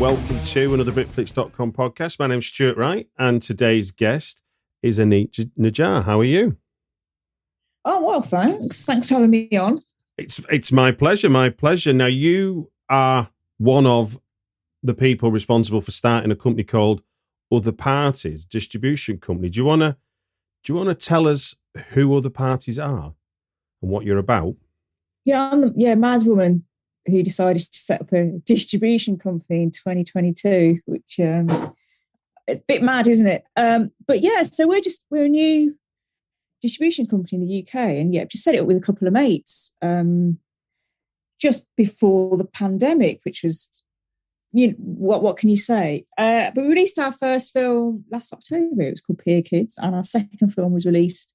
welcome to another Britflicks.com podcast. My name's Stuart Wright, and today's guest is Aneet Nijjar. How are you? Oh, well, thanks. Thanks for having me on. It's my pleasure, my pleasure. Now, you are one of the people responsible for starting a company called Other Parties, distribution company. Do you want to tell us who Other Parties are and what you're about? Yeah, I'm the mad woman who decided to set up a distribution company in 2022, which it's a bit mad, isn't it? But yeah, so we're a new distribution company in the UK, and yeah, just set it up with a couple of mates just before the pandemic, which was, you know, what can you say? But we released our first film last October. It was called Peer Kids, and our second film was released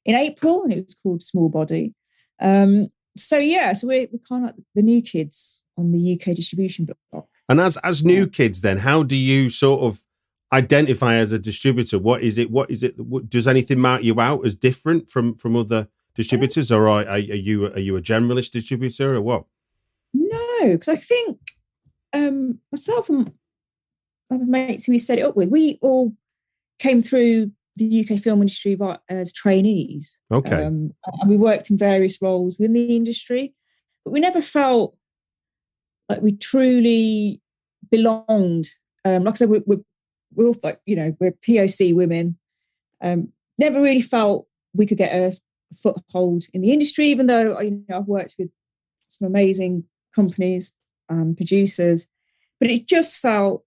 in April, and it was called Small Body. So we're kind of like the new kids on the UK distribution block. And as new kids, then how do you sort of identify as a distributor? What is it? Does anything mark you out as different from other distributors, or are you a generalist distributor, or what? No, because I think myself and other mates who we set it up with, we all came through the UK film industry as trainees. Okay. And we worked in various roles within the industry, but we never felt like we truly belonged. Like I said, we're all like, you know, we're POC women. Never really felt we could get a foothold in the industry, even though, you know, I've worked with some amazing companies and producers, but it just felt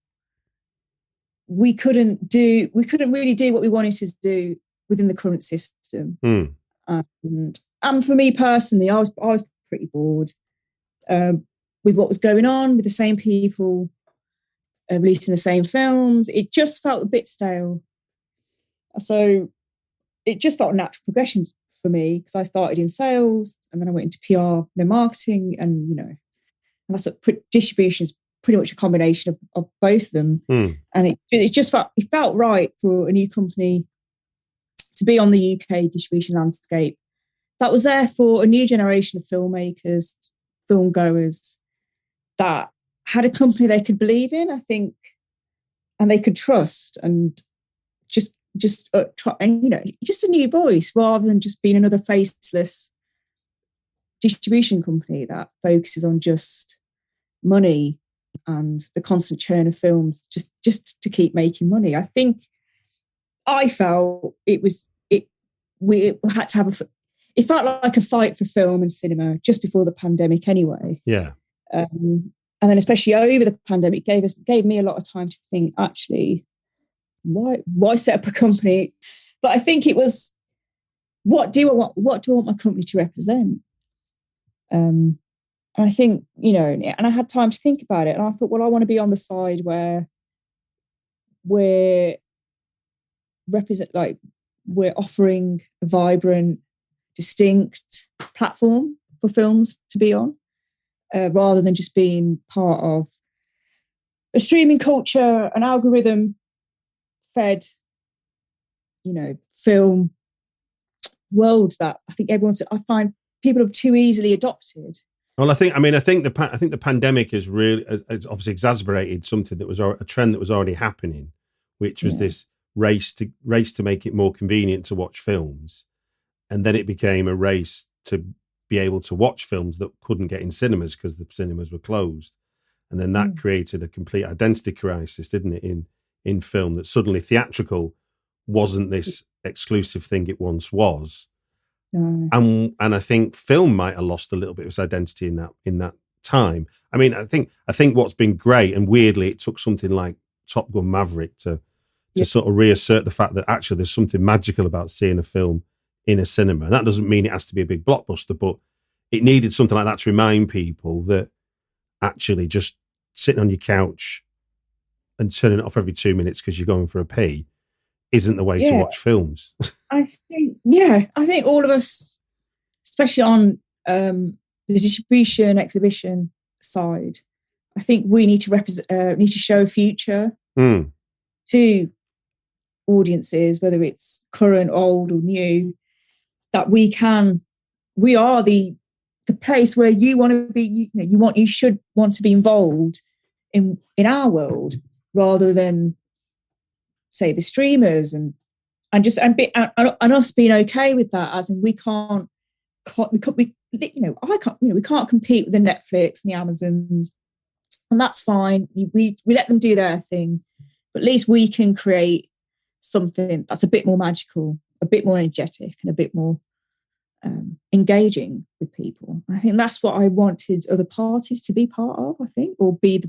we couldn't really do what we wanted to do within the current system. And for me personally, I was pretty bored with what was going on, with the same people releasing the same films. It just felt a bit stale. So it just felt a natural progression for me, because I started in sales and then I went into PR, then marketing, and, you know, and that's what distribution is, pretty much a combination of both of them. And it felt right for a new company to be on the UK distribution landscape that was there for a new generation of filmmakers, film goers, that had a company they could believe in, I think, and they could trust, and just and, you know, just a new voice rather than just being another faceless distribution company that focuses on just money and the constant churn of films just to keep making money. I felt we had to have it felt like a fight for film and cinema just before the pandemic anyway. Yeah. And then especially over the pandemic gave me a lot of time to think, actually, why set up a company? But I think it was, what do I want my company to represent? And I think, you know, and I had time to think about it, and I thought, well, I want to be on the side where we're offering a vibrant, distinct platform for films to be on, rather than just being part of a streaming culture, an algorithm fed, you know, film world that I find people are too easily adopted. Well, I think the pandemic has obviously exacerbated something that was a trend that was already happening, which was this race to make it more convenient to watch films, and then it became a race to be able to watch films that couldn't get in cinemas because the cinemas were closed, and then that created a complete identity crisis, didn't it? In film, that suddenly theatrical wasn't this exclusive thing it once was. And I think film might have lost a little bit of its identity in that time. I mean, I think what's been great, and weirdly, it took something like Top Gun Maverick to sort of reassert the fact that actually there's something magical about seeing a film in a cinema. And that doesn't mean it has to be a big blockbuster, but it needed something like that to remind people that actually just sitting on your couch and turning it off every 2 minutes because you're going for a pee isn't the way to watch films. I think all of us, especially on the distribution exhibition side, I think we need to need to show a future to audiences, whether it's current, old, or new, that we are the place where you want to be. You should want to be involved in our world, rather than say the streamers and us being okay with that, as in we can't we can't compete with the Netflix and the Amazons, and that's fine. We let them do their thing, but at least we can create something that's a bit more magical, a bit more energetic, and a bit more engaging with people. I think that's what I wanted other parties to be part of, I think, or be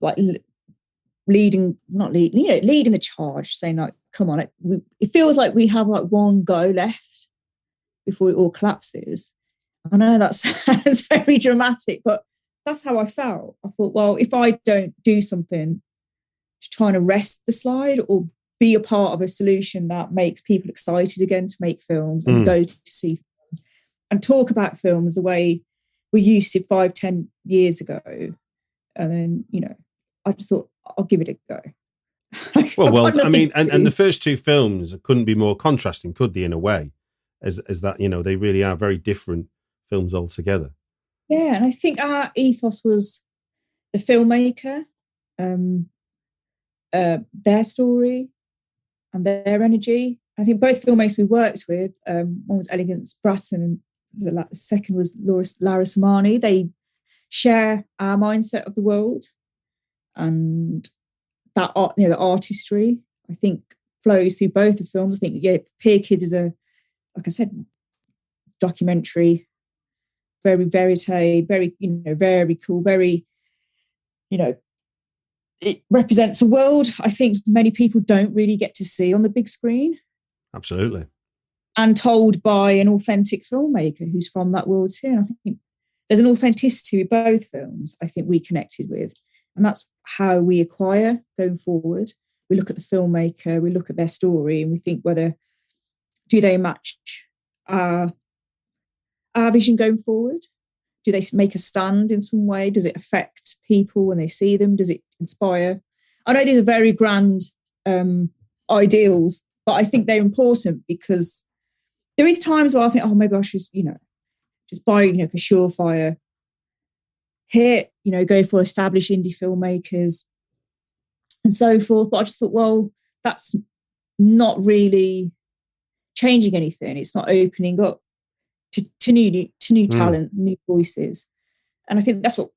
leading the charge, saying like, come on, it feels like we have like one go left before it all collapses. I know that sounds very dramatic, but that's how I felt. I thought, well, if I don't do something to try and arrest the slide or be a part of a solution that makes people excited again to make films and go to see films and talk about films the way we used to 5-10 years ago, and then, I just thought, I'll give it a go. Well, I mean, and the first two films couldn't be more contrasting, could they, in a way, as that, they really are very different films altogether. Yeah, and I think our ethos was the filmmaker, their story and their energy. I think both filmmakers we worked with, one was Elegance Brasson and the second was Lara Samani. They share our mindset of the world, and that art, the artistry, I think, flows through both the films. I think, Peer Kids is like I said, documentary, very verite, very, very cool, very, it represents a world I think many people don't really get to see on the big screen. Absolutely. And told by an authentic filmmaker who's from that world too. And I think there's an authenticity with both films I think we connected with. And that's how we acquire going forward. We look at the filmmaker, we look at their story, and we think whether do they match our vision going forward? Do they make a stand in some way? Does it affect people when they see them? Does it inspire? I know these are very grand ideals, but I think they're important because there is times where I think, oh, maybe I should, just buy, for Surefire, hit, go for established indie filmmakers and so forth. But I just thought, well, that's not really changing anything. It's not opening up to new talent, new voices. And I think that's what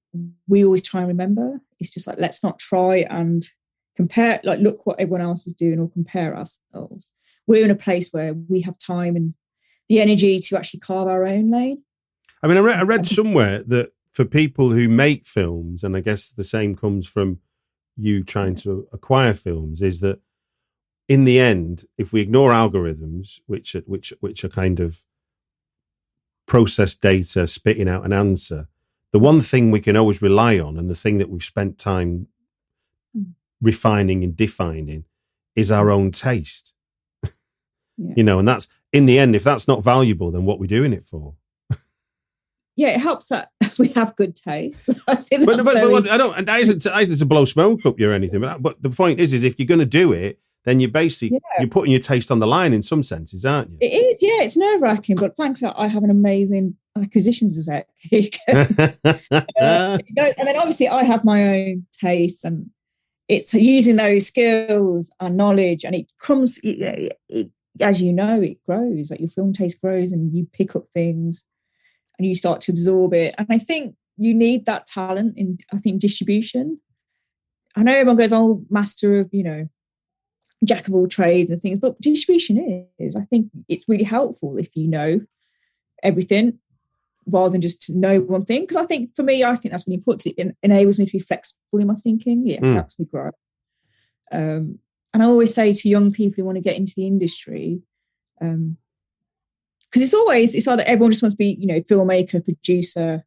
we always try and remember. It's just like, let's not try and compare, like look what everyone else is doing or compare ourselves. We're in a place where we have time and the energy to actually carve our own lane. I mean, I read somewhere that for people who make films, and I guess the same comes from you trying to acquire films, is that in the end, if we ignore algorithms, which are kind of process data, spitting out an answer, the one thing we can always rely on, and the thing that we've spent time refining and defining, is our own taste. Yeah. And that's, in the end, if that's not valuable, then what are we doing it for? Yeah, it helps that we have good taste. I think but I don't, and that isn't to blow smoke up you or anything, but the point is if you're going to do it, then you're basically, you're putting your taste on the line in some senses, aren't you? It is, yeah. It's nerve-wracking, but frankly, I have an amazing acquisitions exec. And then obviously I have my own tastes, and it's using those skills and knowledge, and it comes, as you know, it grows. Like your film taste grows, and you pick up things, and you start to absorb it. And I think you need that talent in, I think, distribution. I know everyone goes, oh, master of, jack of all trades and things, but distribution is, I think it's really helpful if you know everything rather than just to know one thing. Because I think for me, I think that's really important because it enables me to be flexible in my thinking. It helps me grow. And I always say to young people who want to get into the industry, because it's either everyone just wants to be, filmmaker, producer,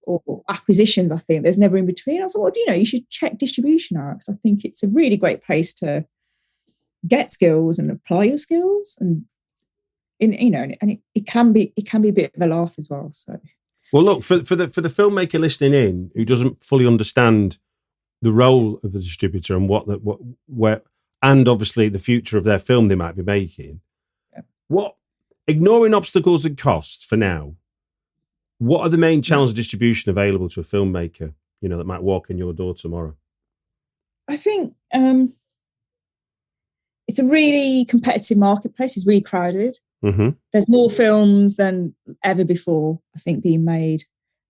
or acquisitions. I think there's never in between. I was like, well, you should check distribution out, because I think it's a really great place to get skills and apply your skills, and it can be a bit of a laugh as well. So, well, look, for the filmmaker listening in who doesn't fully understand the role of the distributor and where and obviously the future of their film they might be making, what, ignoring obstacles and costs for now, what are the main channels of distribution available to a filmmaker that might walk in your door tomorrow? I think it's a really competitive marketplace. It's really crowded. Mm-hmm. There's more films than ever before, I think, being made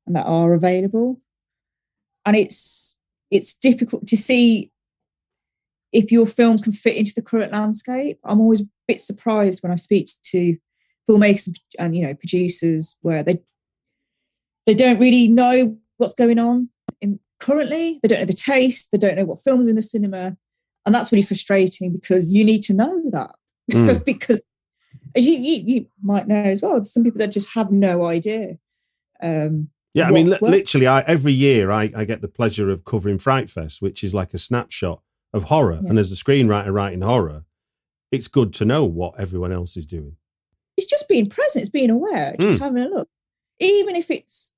and that are available. And it's difficult to see if your film can fit into the current landscape. I'm always a bit surprised when I speak to filmmakers and producers where they don't really know what's going on currently. They don't know the taste. They don't know what films are in the cinema, and that's really frustrating because you need to know that because, as you might know as well, there's some people that just have no idea. Yeah, I mean, literally, every year I get the pleasure of covering Fright Fest, which is like a snapshot of horror. Yeah. And as a screenwriter writing horror, it's good to know what everyone else is doing. It's just being present. It's being aware. Just having a look. Even if it's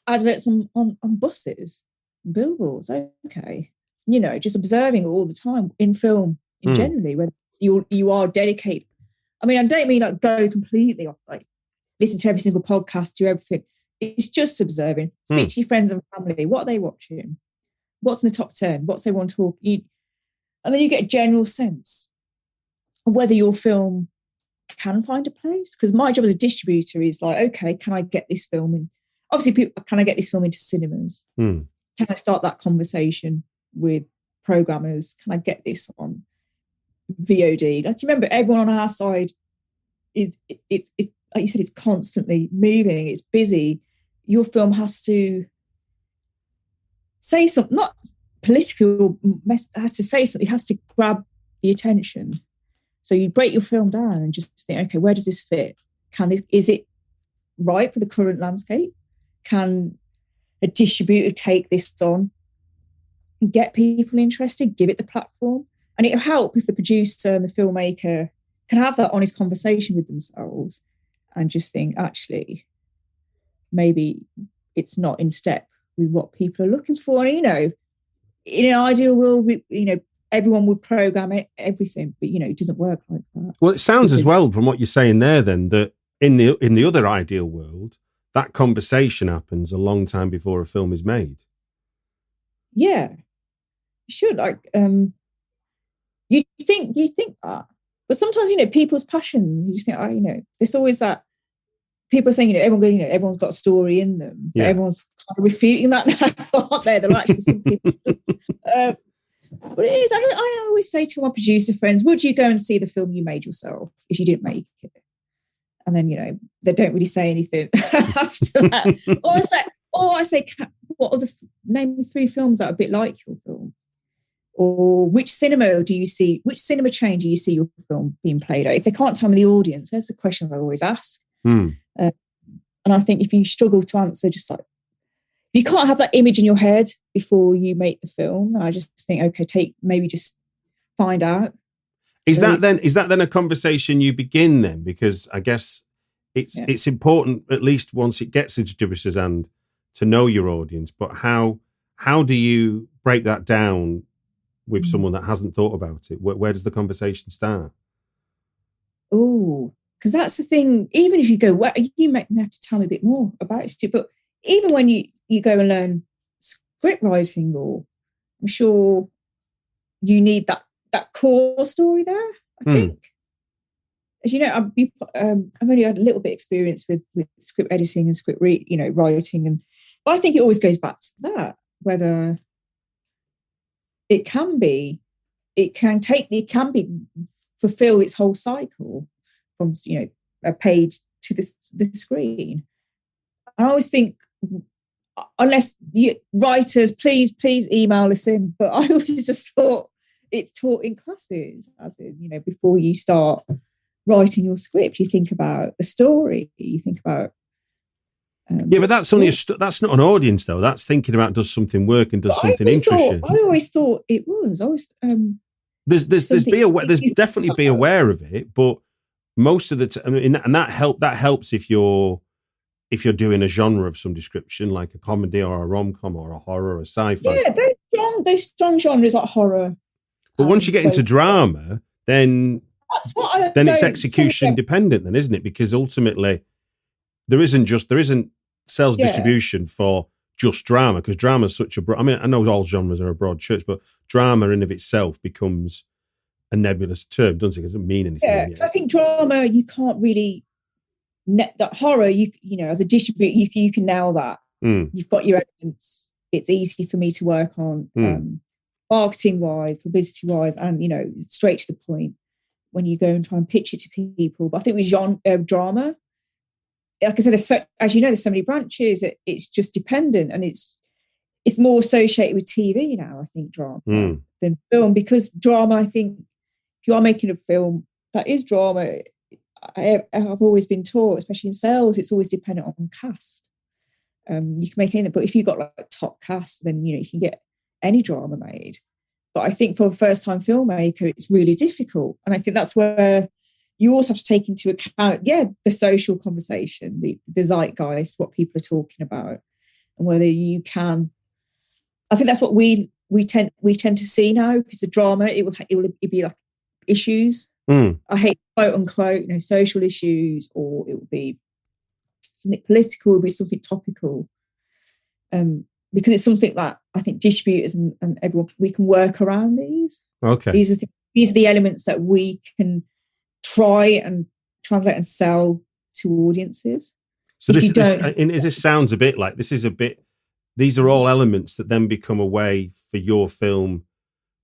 adverts on buses, billboards, okay. Just observing all the time in film, generally, whether you are dedicated. I mean, I don't mean like go completely off, like listen to every single podcast, do everything. It's just observing. Speak to your friends and family. What are they watching? What's in the top 10? What's they want to talk? And then you get a general sense of whether your film can find a place. Because my job as a distributor is like, okay, can I get this film in? Obviously, can I get this film into cinemas? Can I start that conversation with programmers? Can I get this on VOD? Like, you remember, everyone on our side is it's like you said, it's constantly moving. It's busy. Your film has to say something, not political, has to say something. It has to grab the attention. So you break your film down and just think, okay, where does this fit? Is it right for the current landscape? Can a distributor take this on and get people interested, give it the platform? And it'll help if the producer and the filmmaker can have that honest conversation with themselves and just think, actually, maybe it's not in step with what people are looking for. And, in an ideal world, everyone would program everything, but, it doesn't work like that. Well, it sounds as well from what you're saying there, then, that in the other ideal world, that conversation happens a long time before a film is made. Yeah, you should. Like, you think that, but sometimes people's passion. You just think, there's always that. People are saying, everyone's got a story in them. But everyone's kind of refuting that now, aren't they? There are actually some people. But it is. I always say to my producer friends, would you go and see the film you made yourself if you didn't make it? And then, they don't really say anything after that. Or I say, what are name 3 films that are a bit like your film? Or which cinema chain do you see your film being played at? If they can't tell me the audience, that's the question I always ask. And I think if you struggle to answer, just like, you can't have that image in your head before you make the film. And I just think, okay, just find out. Is that then a conversation you begin then? Because I guess it's important, at least once it gets into distributors' hand, to know your audience. But how do you break that down with someone that hasn't thought about it? Where does the conversation start? Oh, because that's the thing. Even if you go, you may have to tell me a bit more about it, Stu, but even when you go and learn script writing, or I'm sure you need that core story there, I think. As you know, I've only had a little bit of experience with script editing and script writing, but I think it always goes back to that, whether it can fulfill its whole cycle from a page to the screen. I always think, unless writers, please email us in, but I always just thought it's taught in classes, as in, before you start writing your script, you think about the story, you think about but that's only that's not an audience though. That's thinking about, does something work and does something interest you. I always thought it was. There's definitely be aware of it, but most of the time, and that helps if you're doing a genre of some description, like a comedy or a rom-com or a horror or a sci-fi. Yeah, those strong genres like horror. But once you get into drama, then it's execution dependent, then, isn't it? Because ultimately, there isn't sales distribution for just drama, because drama is such a broad, I mean, I know all genres are a broad church, but drama in of itself becomes a nebulous term, doesn't it? It doesn't mean anything. Yeah, I think drama, you can't really, that horror, you know, as a distributor, you can nail that. You've got your elements. It's easy for me to work on, marketing wise, publicity wise, and, you know, straight to the point when you go and try and pitch it to people. But I think with drama, like I said, as you know, there's so many branches. It's just dependent, and it's more associated with TV now, I think, drama than film, because drama, I think, if you are making a film that is drama, I've always been taught, especially in sales, it's always dependent on cast. You can make anything, but if you've got like top cast, then, you know, you can get any drama made. But I think for a first-time filmmaker, it's really difficult, and I think that's where you also have to take into account, the social conversation, the zeitgeist, what people are talking about, and whether you can. I think that's what we tend to see now, because the drama, it will be like issues. I hate quote unquote, you know, social issues, or it will be something political, it will be something topical, because it's something that I think distributors and everyone, we can work around these. Okay, these are the elements that we can try and translate and sell to audiences. So this sounds a bit like these are all elements that then become a way for your film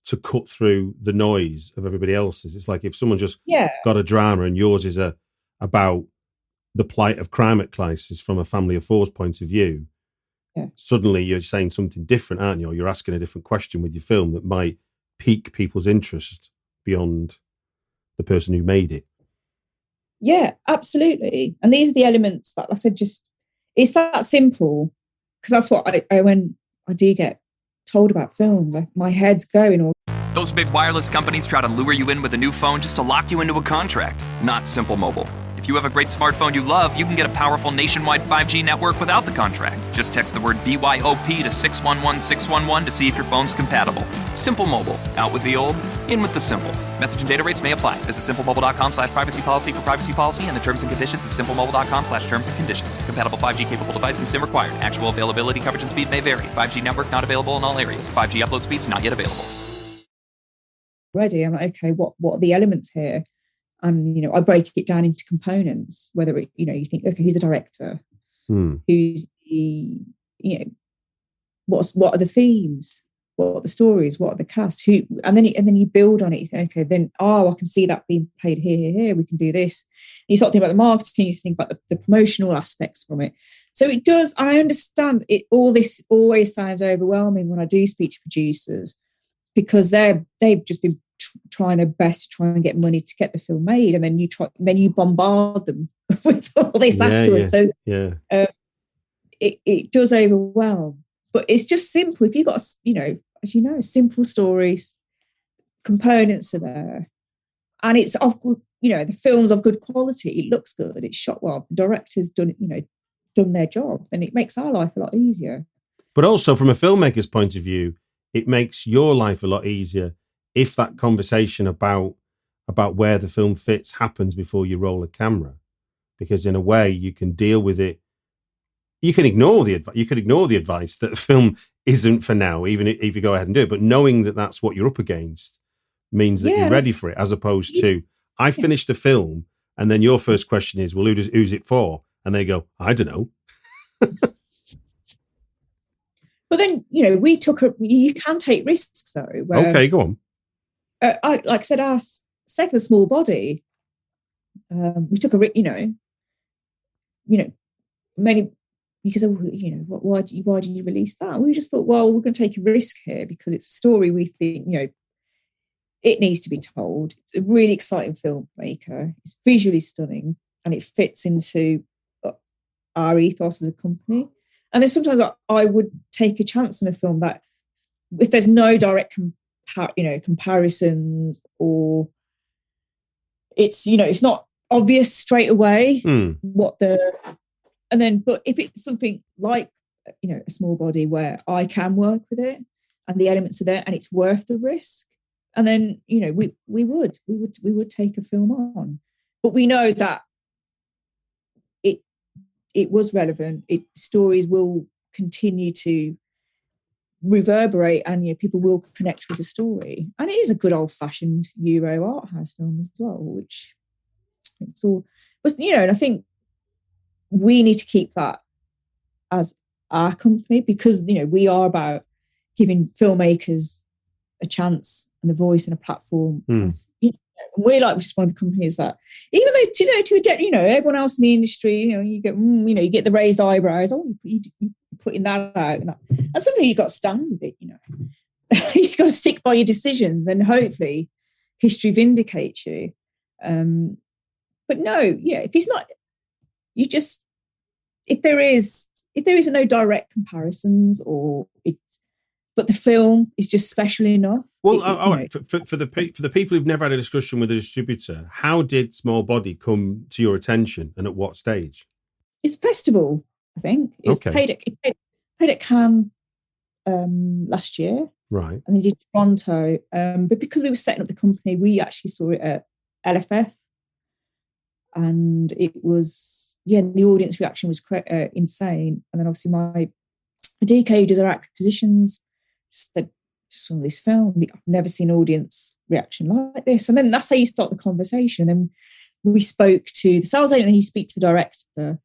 to cut through the noise of everybody else's. It's like if someone just got a drama and yours is about the plight of climate crisis from a family of four's point of view, suddenly you're saying something different, aren't you? Or you're asking a different question with your film that might pique people's interest beyond the person who made it. Yeah, absolutely. And these are the elements that, like I said, just, it's that simple, because that's what I when I do get told about films, like my head's going all. Those big wireless companies try to lure you in with a new phone just to lock you into a contract. Not Simple Mobile. If you have a great smartphone you love, you can get a powerful nationwide 5G network without the contract. Just text the word BYOP to 611611 to see if your phone's compatible. Simple Mobile. Out with the old, in with the simple. Message and data rates may apply. Visit simplemobile.com/privacy policy for privacy policy and the terms and conditions at simplemobile.com/terms and conditions. Compatible 5G capable device and SIM required. Actual availability, coverage, and speed may vary. 5G network not available in all areas. 5G upload speeds not yet available. Ready. I'm like, okay, what are the elements here? And, you know, I break it down into components, whether it, you know, you think, okay, who's the director? Who's the, you know, what are the themes? What are the stories? What are the cast? Who? And then you build on it. You think, okay, then, I can see that being played here. We can do this. And you start thinking about the marketing, you think about the promotional aspects from it. So it does, I understand it. All this always sounds overwhelming when I do speak to producers, because they've just been trying their best to try and get money to get the film made, and then you bombard them with all this afterwards. So it does overwhelm, but it's just simple. If you've got, you know, as you know, simple stories, components are there, and it's of good, you know, the film's of good quality, it looks good, it's shot well, the director's done their job, and it makes our life a lot easier. But also from a filmmaker's point of view, it makes your life a lot easier if that conversation about where the film fits happens before you roll a camera, because in a way you can deal with it. You can ignore the advice that the film isn't for now, even if you go ahead and do it. But knowing that that's what you're up against means that you're ready for it, as opposed to I finished the film and then your first question is, well, who's it for? And they go, I don't know. But then, you know, you can take risks though. Okay, go on. Like I said, our second small body, we took a, you know, many, because, you know, why did you release that? We just thought, well, we're going to take a risk here because it's a story we think, you know, it needs to be told. It's a really exciting filmmaker. It's visually stunning, and it fits into our ethos as a company. And then sometimes I would take a chance on a film that, if there's no direct comparisons, or it's, you know, it's not obvious straight away but if it's something like, you know, a small body where I can work with it and the elements are there and it's worth the risk, and then, you know, we would take a film on. But we know that it was relevant. Stories will continue to reverberate, and people will connect with the story. And it is a good old-fashioned Euro art house film as well, which it's all was, and I think we need to keep that as our company, because we are about giving filmmakers a chance and a voice and a platform. And we're like just one of the companies that, even though to the everyone else in the industry, you get you get the raised eyebrows. Oh, you putting that out, and something you've got to stand with it. You've got to stick by your decisions, and hopefully history vindicates you. But no, if he's not, you just, if there is no direct comparisons, but the film is just special enough. Well, all right. For the people who've never had a discussion with a distributor, how did Small Body come to your attention, and at what stage? It's a festival, I think. It was paid at Cannes last year, right? And they did Toronto. But because we were setting up the company, we actually saw it at LFF, and it was the audience reaction was insane. And then obviously my DK, who does our active positions, said, just on this film, I've never seen audience reaction like this. And then that's how you start the conversation. And then we spoke to the sales agent, and then you speak to the director.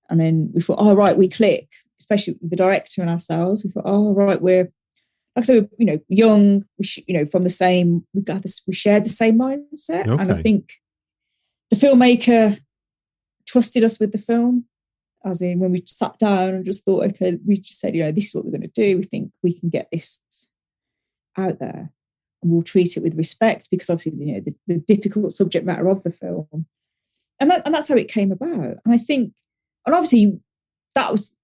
And then we thought, oh, right, we click, especially with the director and ourselves. We thought, oh, right, we're, like I said, young, from the same, we shared the same mindset. Okay. And I think the filmmaker trusted us with the film. As in, when we sat down and just thought, okay, we just said, this is what we're going to do. We think we can get this out there, and we'll treat it with respect, because obviously, the difficult subject matter of the film, and that's how it came about. And I think, and obviously, that's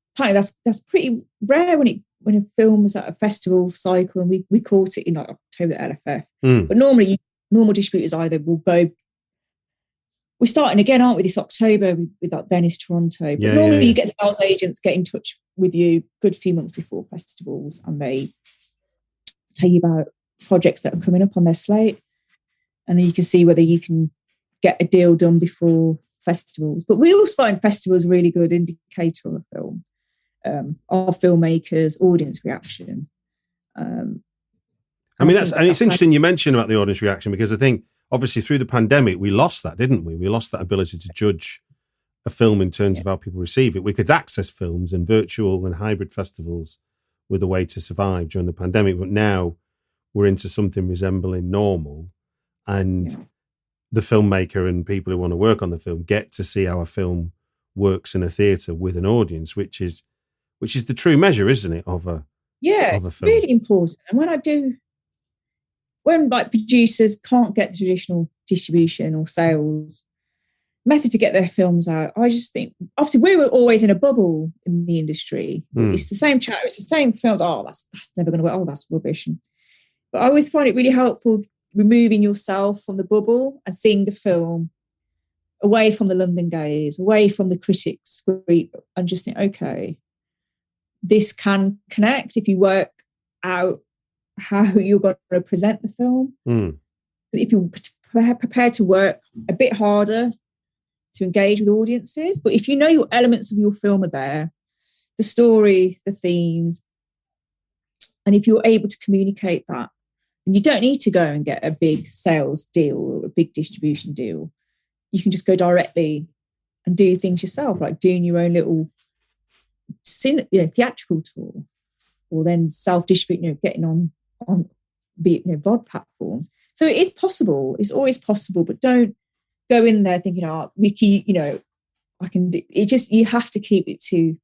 pretty rare when a film is at a festival cycle, and we caught it in like October at LFF. But normally, normal distributors either will go. We're starting again, aren't we, this October with that Venice, Toronto. But normally you get sales agents get in touch with you a good few months before festivals, and they tell you about projects that are coming up on their slate. And then you can see whether you can get a deal done before festivals. But we always find festivals a really good indicator of a film, of filmmakers, audience reaction. It's interesting you mentioned about the audience reaction, because I think, obviously, through the pandemic, we lost that, didn't we? We lost that ability to judge a film in terms of how people receive it. We could access films, and virtual and hybrid festivals were the way to survive during the pandemic. But now we're into something resembling normal, and the filmmaker and people who want to work on the film get to see how a film works in a theatre with an audience, which is the true measure, isn't it, of a film? It's really important. And when producers can't get the traditional distribution or sales method to get their films out, I just think, obviously, we were always in a bubble in the industry. It's the same chat, it's the same films. Oh, that's never going to work. Oh, that's rubbish. But I always find it really helpful removing yourself from the bubble and seeing the film away from the London gaze, away from the critics' screed, and just think, okay, this can connect if you work out how you're going to present the film. If you're prepared to work a bit harder to engage with audiences, but if you know your elements of your film are there, the story, the themes, and if you're able to communicate that, then you don't need to go and get a big sales deal or a big distribution deal. You can just go directly and do things yourself, like doing your own little theatrical tour, or then self-distribute, getting on VOD platforms. So it is possible. It's always possible, but don't go in there thinking, Wiki, I can do it. Just, you have to keep it to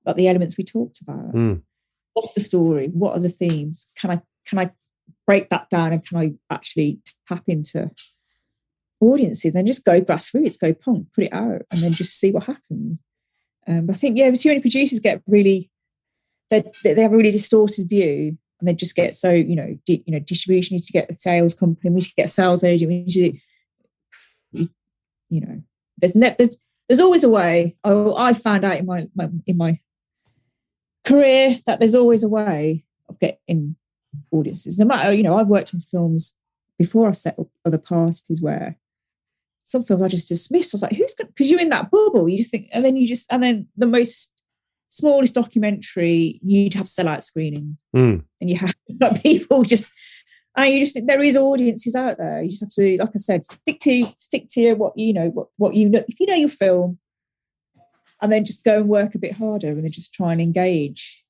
like the elements we talked about. What's the story? What are the themes? Can I break that down, and can I actually tap into audiences? Then just go grassroots, go punk, put it out, and then just see what happens. But I think, too many producers get really, they have a really distorted view, and they just get so, distribution, you need to get the sales company, we need to get a sales agent, we need to, there's always a way. I found out in my career that there's always a way of getting audiences. No matter, I've worked on films before I set up other parties where some films I just dismissed. I was like, who's going? Because you're in that bubble, you just think, and then the most smallest documentary, you'd have sellout screenings, Mm. and you have like, people just. And you just think there is audiences out there. You just have to, like I said, stick to what you know, what you know. If you know your film, and then just go and work a bit harder, and then just try and engage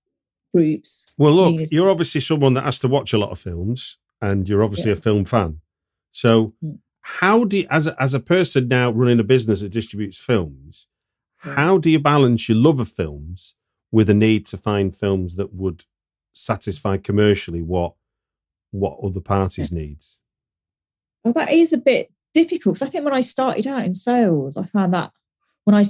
groups. Well, look, you're obviously someone that has to watch a lot of films, and you're obviously a film fan. So, how do you, as a person now running a business that distributes films, how do you balance your love of films with a need to find films that would satisfy commercially what other parties needs? Well, that is a bit difficult. So I think when I started out in sales, I found that when I,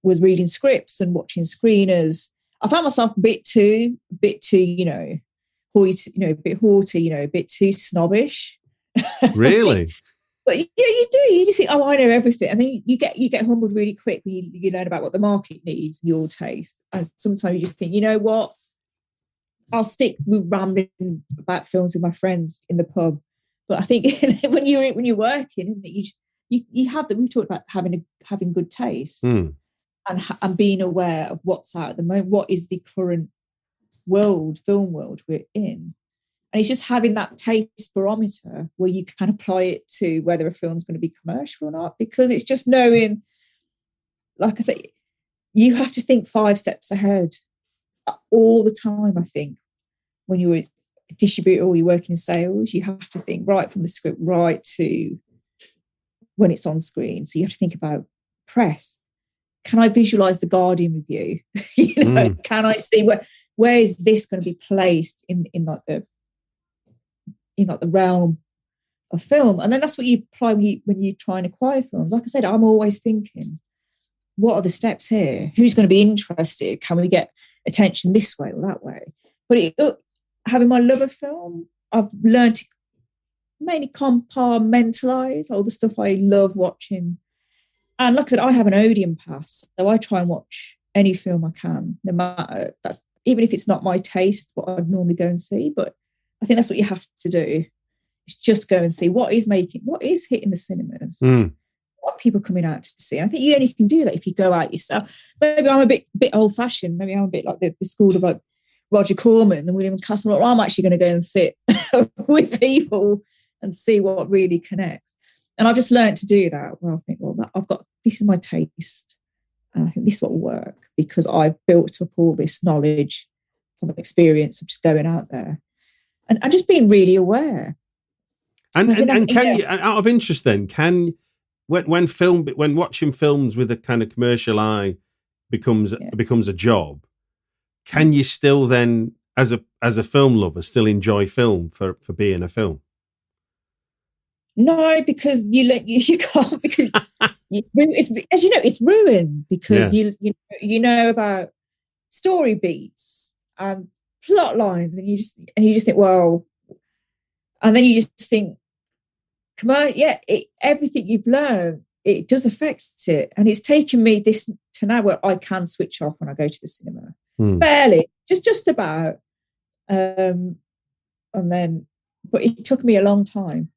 was reading scripts and watching screeners, I found myself a bit too, hoity, a bit haughty, a bit too snobbish. Really? But you do. You just think, oh, I know everything, and then you get humbled really quick when you learn about what the market needs, your taste. And sometimes you just think, you know what? I'll stick with rambling about films with my friends in the pub. But I think when you're working, you have that. We talked about having good taste and being aware of what's out at the moment. What is the current film world we're in? And it's just having that taste barometer where you can apply it to whether a film's going to be commercial or not. Because it's just knowing, like I say, you have to think 5 steps ahead all the time. I think when you're a distributor or you're working in sales, you have to think right from the script right to when it's on screen. So you have to think about press. Can I visualize the Guardian review? Can I see where is this going to be placed in the realm of film? And then that's what you apply when you try and acquire films. Like I said, I'm always thinking, what are the steps here? Who's going to be interested? Can we get attention this way or that way? But having my love of film, I've learned to mainly compartmentalize all the stuff I love watching. And like I said, I have an Odeon pass, so I try and watch any film I can, no matter even if it's not my taste, what I'd normally go and see. But I think that's what you have to do. Is just go and see what is hitting the cinemas. What people coming out to see. I think you only can do that if you go out yourself. Maybe I'm a bit old fashioned. Maybe I'm a bit like the school of like Roger Corman and William Castle. I'm actually going to go and sit with people and see what really connects. And I've just learned to do that. Well, I think, this is my taste. And I think this is what will work because I've built up all this knowledge from experience of just going out there and just being really aware. And can you, out of interest then, when watching films with a kind of commercial eye becomes a job, can you still then, as a film lover, still enjoy film for being a film? No, because you can't, because as you know, it's ruined because you know about story beats and plot lines, and you just think, well, and then you just think, come on, everything you've learned, it does affect it, and it's taken me this to now where I can switch off when I go to the cinema, barely, just about, and then, but it took me a long time.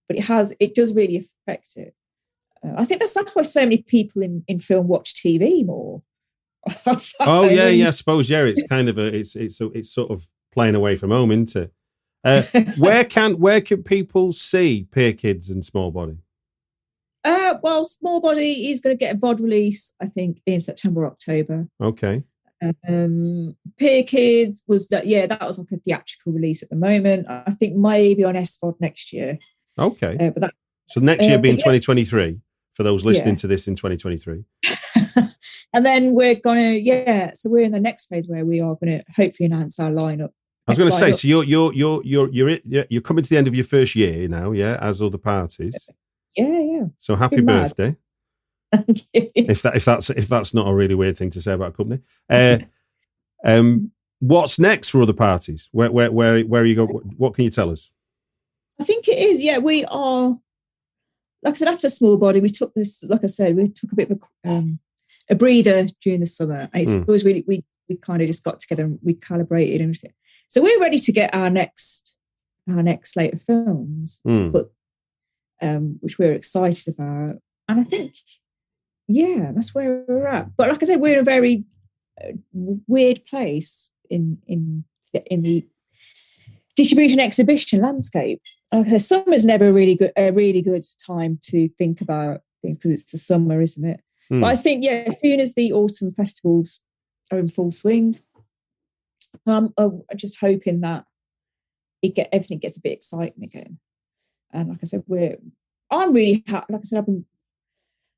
But it does really affect it. I think that's why so many people in film watch TV more. Oh yeah, I suppose it's kind of it's sort of playing away from home, isn't it? Where can people see Peer Kids and Small Body? Well, Small Body is going to get a VOD release, I think, in September or October. Okay. Peer Kids was that was like a theatrical release at the moment. I think maybe on SVOD next year. Okay. So next year being 2023, for those listening to this in 2023. And then we're going to, so we're in the next phase where we are going to hopefully announce our lineup. I was going to say, so you're coming to the end of your first year now, as other parties. Yeah. So happy birthday. Thank you. If that's not a really weird thing to say about a company. What's next for other parties? Where are you going? What can you tell us? I think it is. Yeah, we are. Like I said, after Small Body, we took this. Like I said, we took a bit of a breather during the summer, and it was really we kind of just got together and recalibrated and everything. So we're ready to get our next slate of films, but which we're excited about, and I think that's where we're at. But like I said, we're in a very weird place in the distribution exhibition landscape. Like I said, summer's never a really good time to think about things because it's the summer, isn't it? But I think, as soon as the autumn festivals are in full swing, I'm just hoping that everything gets a bit exciting again. And like I said, I'm really happy. Like I said,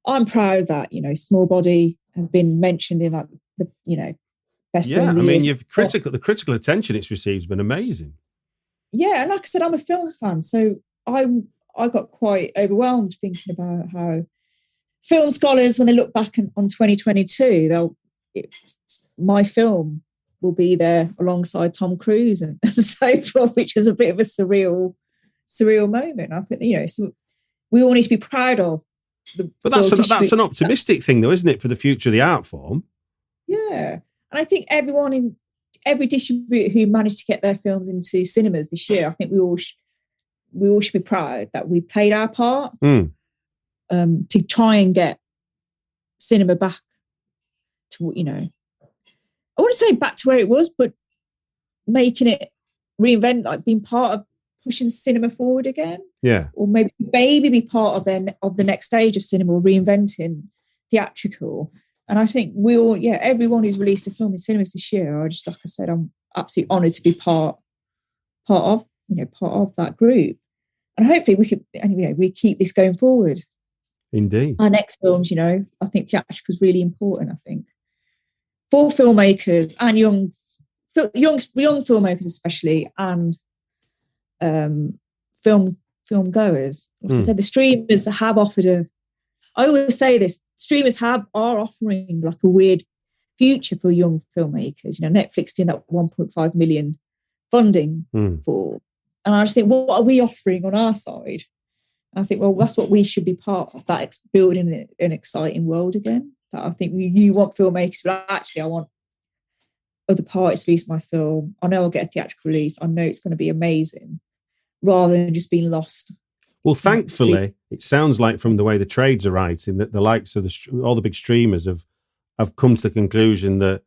I'm proud that Small Body has been mentioned in like the best. Yeah, I mean, the critical attention it's received has been amazing. Yeah, and like I said, I'm a film fan, so I got quite overwhelmed thinking about how film scholars, when they look back on 2022, my film will be there alongside Tom Cruise and so forth, which was a bit of a surreal moment. I think so we all need to be proud of. But that's an optimistic thing, though, isn't it, for the future of the art form? Yeah, and I think every distributor who managed to get their films into cinemas this year, I think we all should be proud that we played our part to try and get cinema back to I wouldn't say back to where it was, but making it reinvent, like being part of pushing cinema forward again. Yeah. Or maybe be part of the next stage of cinema, or reinventing theatrical. And I think everyone who's released a film in cinemas this year, like I said, I'm absolutely honoured to be part of that group. And hopefully we keep this going forward. Indeed. Our next films, I think theatrical is really important, I think, for filmmakers and young filmmakers especially, and film goers. Like I said, the streamers have offered I always say this, streamers are offering like a weird future for young filmmakers. Netflix doing that 1.5 million funding for. And I just think, what are we offering on our side? I think, well, that's what we should be part of, that building an exciting world again. That I think you want filmmakers, but actually I want other parties to release my film. I know I'll get a theatrical release. I know it's going to be amazing, rather than just being lost. Well, thankfully, it sounds like from the way the trades are writing that the likes of all the big streamers have come to the conclusion that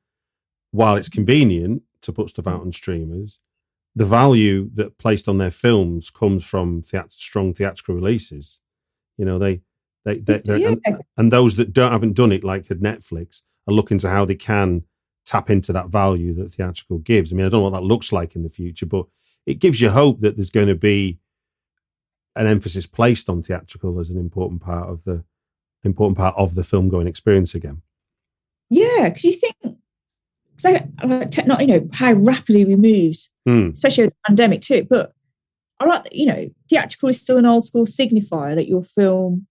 while it's convenient to put stuff out on streamers, the value that placed on their films comes from strong theatrical releases. And those that haven't done it, like at Netflix, are looking to how they can tap into that value that theatrical gives. I mean, I don't know what that looks like in the future, but it gives you hope that there's going to be an emphasis placed on theatrical as an important part of the film going experience again. Yeah, because you think, how rapidly we moved, especially with the pandemic too. But I like that, theatrical is still an old school signifier that your film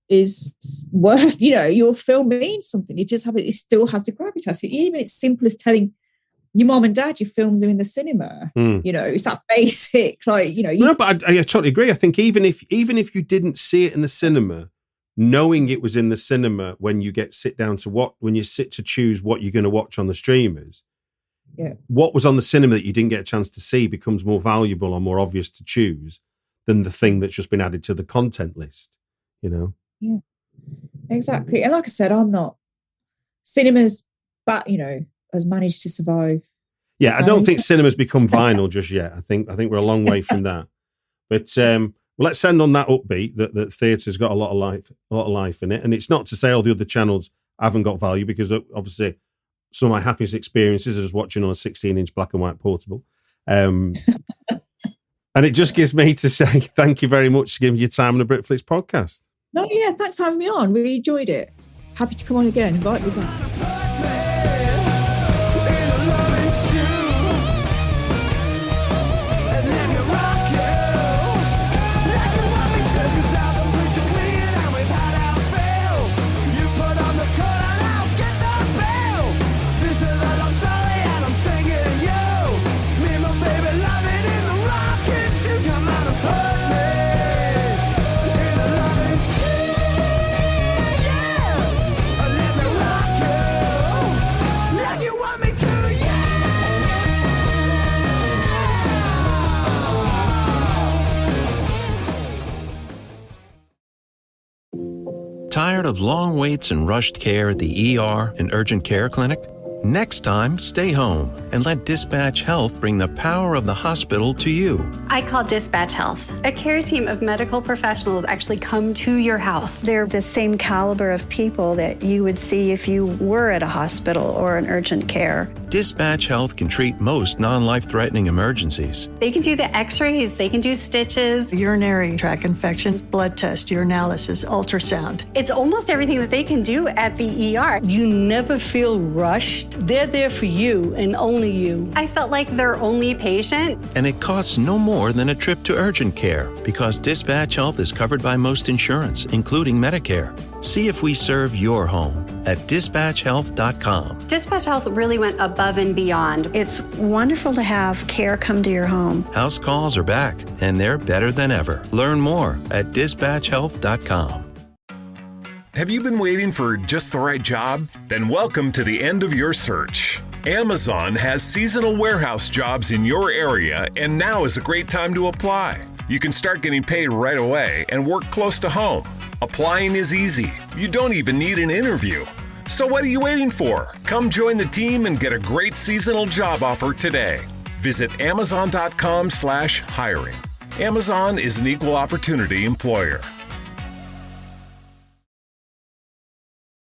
is worth, your film means something. It still has the gravitas. Even it's simple as telling your mom and dad your films are in the cinema. It's that basic, No, but I totally agree. I think even if you didn't see it in the cinema, knowing it was in the cinema when you sit to choose what you're going to watch on the streamers, what was on the cinema that you didn't get a chance to see becomes more valuable or more obvious to choose than the thing that's just been added to the content list. Yeah, exactly. And like I said, cinemas, but has managed to survive. Yeah, I don't think cinema's become vinyl just yet. I think we're a long way from that. But let's end on that upbeat that theatre's got a lot of life in it. And it's not to say all the other channels haven't got value, because obviously some of my happiest experiences is watching on a 16-inch black and white portable. And it just gives me to say thank you very much for giving your time on the Britflicks podcast. No, yeah, thanks for having me on. Really enjoyed it. Happy to come on again. Invite me back. Tired of long waits and rushed care at the ER and urgent care clinic? Next time, stay home and let Dispatch Health bring the power of the hospital to you. I call Dispatch Health. A care team of medical professionals actually come to your house. They're the same caliber of people that you would see if you were at a hospital or an urgent care. Dispatch Health can treat most non-life-threatening emergencies. They can do the x-rays, they can do stitches, urinary tract infections, blood test, urinalysis, ultrasound. It's almost everything that they can do at the ER. You never feel rushed. They're there for you and only you. I felt like their only patient. And it costs no more than a trip to urgent care because Dispatch Health is covered by most insurance, including Medicare. See if we serve your home at dispatchhealth.com. Dispatch Health really went above and beyond. It's wonderful to have care come to your home. House calls are back, and they're better than ever. Learn more at dispatchhealth.com. Have you been waiting for just the right job? Then welcome to the end of your search. Amazon has seasonal warehouse jobs in your area, and now is a great time to apply. You can start getting paid right away and work close to home. Applying is easy. You don't even need an interview. So what are you waiting for? Come join the team and get a great seasonal job offer today. Visit Amazon.com/hiring. Amazon is an equal opportunity employer.